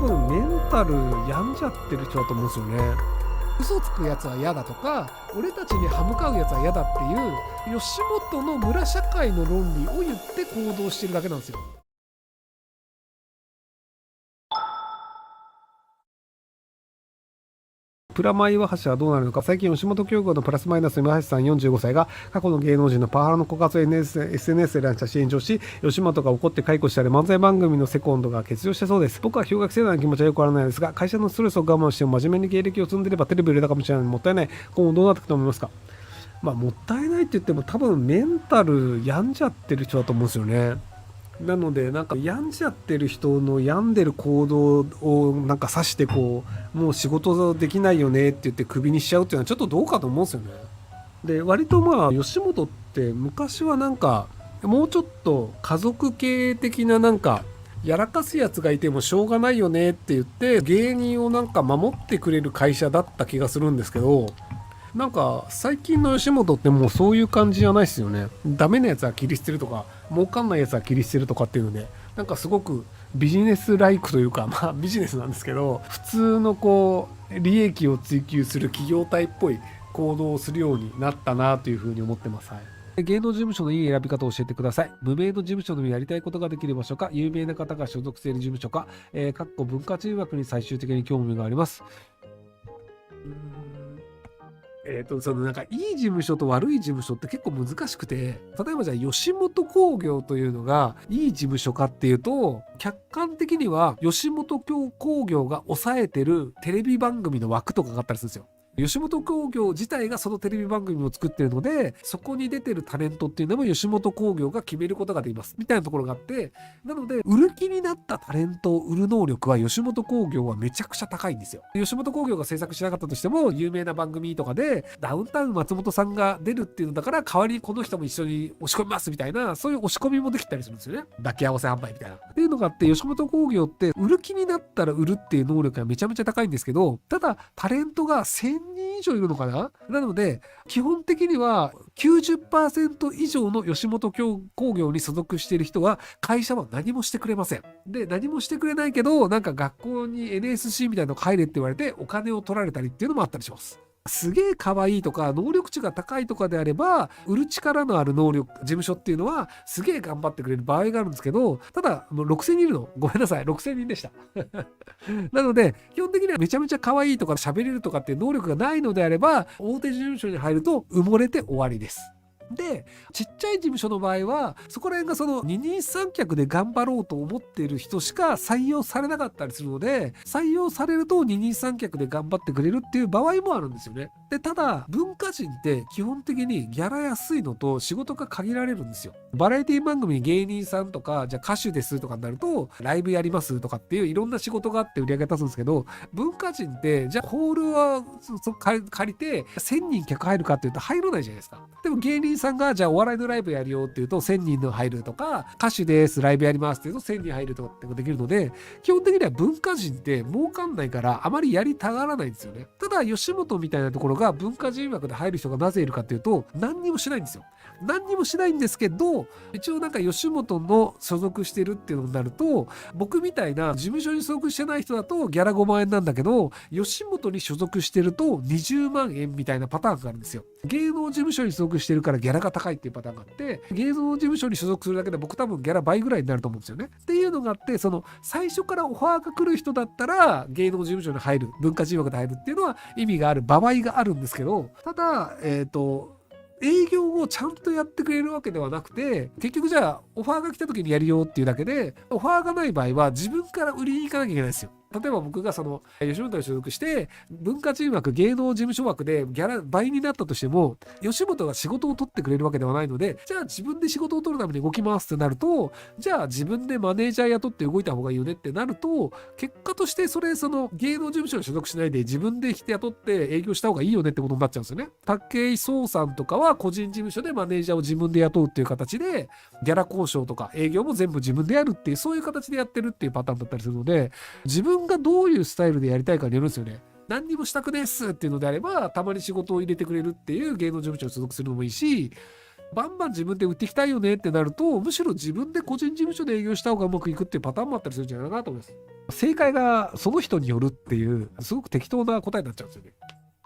分メンタル病んじゃってる人だと思うんですよね。嘘つくやつは嫌だとか、俺たちに歯向かうやつは嫌だっていう吉本の村社会の論理を言って行動してるだけなんですよ。プラマイ岩橋はどうなるのか。最近吉本興業のプラスマイナス岩橋さん45歳が過去の芸能人のパワハラの告発を SNS で乱写し炎上し、吉本が怒って解雇したり漫才番組のセコンドが欠場してそうです。僕は氷河期世代の気持ちはよくわからないですが、会社のストレスを我慢しても真面目に芸歴を積んでればテレビ売れたかもしれないのにもったいない。今後どうなっていくと思いますか。もったいないって言っても多分メンタル病んじゃってる人だと思うんですよね。なので病んじゃってる人の病んでる行動を指してもう仕事できないよねって言ってクビにしちゃうっていうのはちょっとどうかと思うんですよね。で割と吉本って昔はもうちょっと家族系的なやらかすやつがいてもしょうがないよねって言って芸人を守ってくれる会社だった気がするんですけど、最近の吉本ってもうそういう感じじゃないですよね。ダメなやつは切り捨てるとか儲かんないやつは切り捨てるとかっていうのですごくビジネスライクというかビジネスなんですけど、普通の利益を追求する企業体っぽい行動をするようになったなというふうに思ってます。はい。芸能事務所のいい選び方を教えてください。無名の事務所でもやりたいことができる場所か、有名な方が所属している事務所か、文化人枠に最終的に興味があります。いい事務所と悪い事務所って結構難しくて、例えばじゃあ吉本興業というのがいい事務所かっていうと、客観的には吉本興業が抑えてるテレビ番組の枠とかがあったりするんですよ。吉本興業自体がそのテレビ番組を作ってるので、そこに出てるタレントっていうのも吉本興業が決めることができますみたいなところがあって、なので売る気になったタレントを売る能力は吉本興業はめちゃくちゃ高いんですよ。吉本興業が制作しなかったとしても有名な番組とかでダウンタウン松本さんが出るっていうのだから代わりにこの人も一緒に押し込みますみたいな、そういう押し込みもできたりするんですよね。抱き合わせ販売みたいなっていうのがあって、吉本興業って売る気になったら売るっていう能力がめちゃめちゃ高いんですけど、ただタレントが1000人以上いるのかな。なので基本的には 90% 以上の吉本興業に所属している人は会社は何もしてくれません。で何もしてくれないけど学校に NSC みたいなの入れって言われてお金を取られたりっていうのもあったりします。すげえ可愛いとか能力値が高いとかであれば売る力のある能力事務所っていうのはすげえ頑張ってくれる場合があるんですけど、ただ6000人いるのごめんなさい、6000人でしたなので基本的にはめちゃめちゃ可愛いとか喋れるとかっていう能力がないのであれば大手事務所に入ると埋もれて終わりです。でちっちゃい事務所の場合はそこら辺がその二人三脚で頑張ろうと思っている人しか採用されなかったりするので、採用されると二人三脚で頑張ってくれるっていう場合もあるんですよね。でただ文化人って基本的にギャラ安いのと仕事が限られるんですよ。バラエティ番組に芸人さんとかじゃあ歌手ですとかになるとライブやりますとかっていういろんな仕事があって売り上げ立つんですけど、文化人ってじゃあホールは借りて1000人客入るかっていうと入らないじゃないですか。でも芸人さんがじゃあお笑いのライブやるよっていうと1000人の入るとか、歌手ですライブやりますっていうと1000人入るとかってできるので、基本的には文化人って儲かんないからあまりやりたがらないんですよね。ただ吉本みたいなところが文化人枠で入る人がなぜいるかっていうと何にもしないんですよ。何にもしないんですけど、一応吉本の所属してるっていうのになると、僕みたいな事務所に所属してない人だとギャラ5万円なんだけど吉本に所属してると20万円みたいなパターンがあるんですよ。芸能事務所に所属してるからギャラが高いっていうパターンがあって、芸能事務所に所属するだけで僕多分ギャラ倍ぐらいになると思うんですよね。っていうのがあって、その最初からオファーが来る人だったら芸能事務所に入る、文化人枠で入るっていうのは意味がある場合があるんですけど、ただ営業をちゃんとやってくれるわけではなくて、結局じゃあオファーが来た時にやるよっていうだけで、オファーがない場合は自分から売りに行かなきゃいけないんですよ。例えば僕が吉本に所属して文化人枠芸能事務所枠でギャラ倍になったとしても吉本が仕事を取ってくれるわけではないので、じゃあ自分で仕事を取るために動きますってなると、じゃあ自分でマネージャー雇って動いた方がいいよねってなると、結果として芸能事務所に所属しないで自分で雇って営業した方がいいよねってことになっちゃうんですよね。武井壮さんとかは個人事務所でマネージャーを自分で雇うっていう形でギャラ交渉とか営業も全部自分でやるっていう、そういう形でやってるっていうパターンだったりするので、自分がどういうスタイルでやりたいかによるんですよね。何にもしたくねっすっていうのであればたまに仕事を入れてくれるっていう芸能事務所に所属するのもいいし、バンバン自分で売っていきたいよねってなると、むしろ自分で個人事務所で営業した方がうまくいくっていうパターンもあったりするんじゃないかなと思います。正解がその人によるっていう、すごく適当な答えになっちゃうんですよね。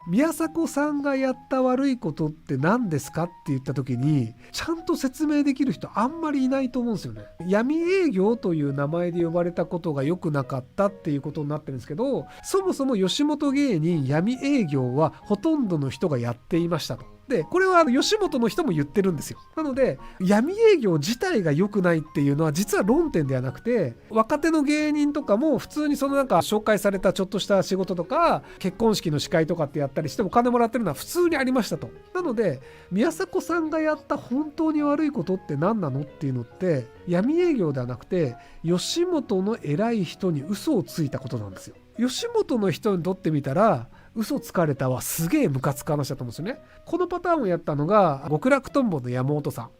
宮迫さんがやった悪いことって何ですかって言った時にちゃんと説明できる人あんまりいないと思うんですよね。闇営業という名前で呼ばれたことが良くなかったっていうことになってるんですけど、そもそも吉本芸人闇営業はほとんどの人がやっていましたと。でこれは吉本の人も言ってるんですよ。なので闇営業自体が良くないっていうのは実は論点ではなくて、若手の芸人とかも普通にそのなんか紹介されたちょっとした仕事とか結婚式の司会とかってやったりしてお金もらってるのは普通にありましたと。なので宮迫さんがやった本当に悪いことって何なのっていうのって闇営業ではなくて吉本の偉い人に嘘をついたことなんですよ。吉本の人にとってみたら嘘つかれたはすげえムカつく話だと思うんですよね。このパターンをやったのが極楽とんぼの山本さん。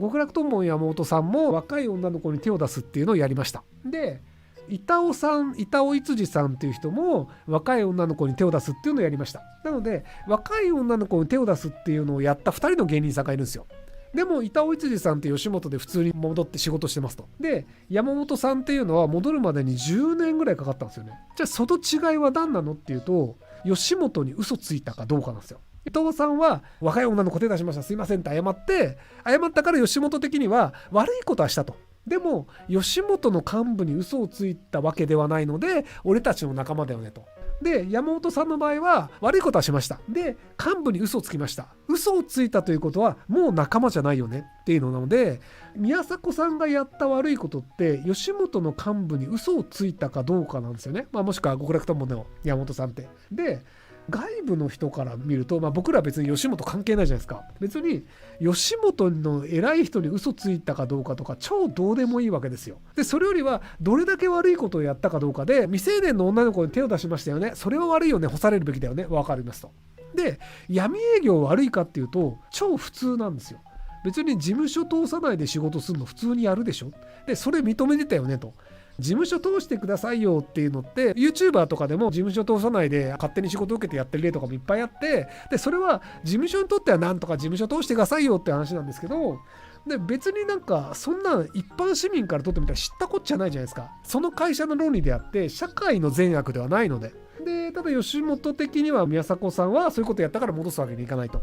極楽とんぼの山本さんも若い女の子に手を出すっていうのをやりました。で板尾いつじさんっていう人も若い女の子に手を出すっていうのをやりました。なので若い女の子に手を出すっていうのをやった2人の芸人さんがいるんですよ。でも板尾いつじさんって吉本で普通に戻って仕事してますと。で山本さんっていうのは戻るまでに10年ぐらいかかったんですよね。じゃあその違いは何なのっていうと吉本に嘘ついたかどうかなんですよ。伊藤さんは若い女の子手出しましたすいませんって謝ったから吉本的には悪いことはしたと。でも吉本の幹部に嘘をついたわけではないので俺たちの仲間だよねと。で山本さんの場合は悪いことはしました。で幹部に嘘をつきました。嘘をついたということはもう仲間じゃないよねっていうのなので、宮迫さんがやった悪いことって吉本の幹部に嘘をついたかどうかなんですよね。もしくは極楽とんぼの山本さんって。で外部の人から見ると、僕らは別に吉本関係ないじゃないですか。別に吉本の偉い人に嘘ついたかどうかとか超どうでもいいわけですよ。でそれよりはどれだけ悪いことをやったかどうかで、未成年の女の子に手を出しましたよね、それは悪いよね、干されるべきだよね、分かりますと。で闇営業悪いかっていうと超普通なんですよ。別に事務所通さないで仕事するの普通にやるでしょ。でそれ認めてたよねと。事務所通してくださいよっていうのって YouTuber とかでも事務所通さないで勝手に仕事受けてやってる例とかもいっぱいあって、でそれは事務所にとってはなんとか事務所通してくださいよって話なんですけど、で別になんかそんな一般市民からとってみたら知ったこっちゃないじゃないですか。その会社の論理であって社会の善悪ではないので。でただ吉本的には宮迫さんはそういうことやったから戻すわけにいかないと。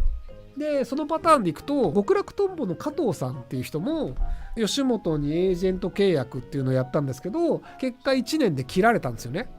でそのパターンでいくと極楽とんぼの加藤さんっていう人も吉本にエージェント契約っていうのをやったんですけど、結果1年で切られたんですよね。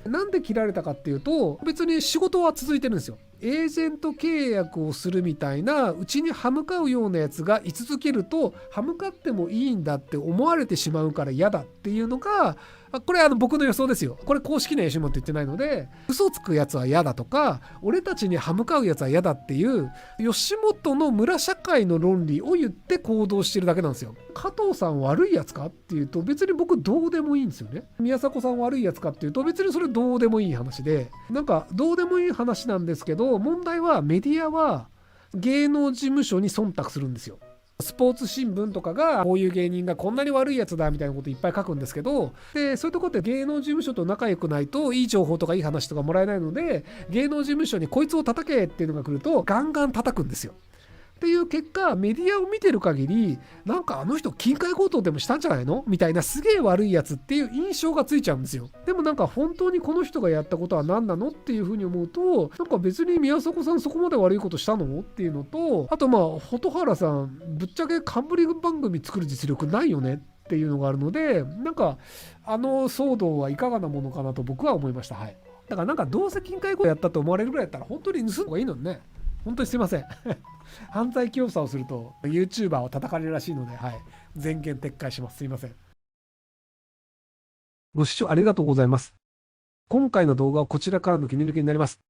なんで切られたかっていうと別に仕事は続いてるんですよ。エージェント契約をするみたいなうちに歯向かうようなやつが居続けると歯向かってもいいんだって思われてしまうから嫌だっていうのが、これ僕の予想ですよ。これ公式には吉本って言ってないので、嘘つくやつは嫌だとか俺たちに歯向かうやつは嫌だっていう吉本の村社会の論理を言って行動してるだけなんですよ。加藤さん悪いやつかっていうと別に僕どうでもいいんですよね。宮迫さん悪いやつかっていうと別にそれどうでもいい話で、なんかどうでもいい話なんですけど、問題はメディアは芸能事務所に忖度するんですよ。スポーツ新聞とかがこういう芸人がこんなに悪いやつだみたいなこといっぱい書くんですけど、でそういうところって芸能事務所と仲良くないといい情報とかいい話とかもらえないので、芸能事務所にこいつを叩けっていうのが来るとガンガン叩くんですよ。っていう結果メディアを見てる限りなんかあの人金塊強盗でもしたんじゃないのみたいなすげえ悪いやつっていう印象がついちゃうんですよ。でもなんか本当にこの人がやったことは何なのっていうふうに思うと、なんか別に宮迫さんそこまで悪いことしたのっていうのと、あと蛍原さんぶっちゃけ冠番組作る実力ないよねっていうのがあるので、なんか騒動はいかがなものかなと僕は思いました。はい。だからなんかどうせ金塊強盗やったと思われるぐらいだったら本当に盗んだ方がいいのにね。本当にすいません犯罪教唆をすると YouTuber を叩かれるらしいので、全言撤回します。すいません。ご視聴ありがとうございます。今回の動画はこちらからの切り抜きになります。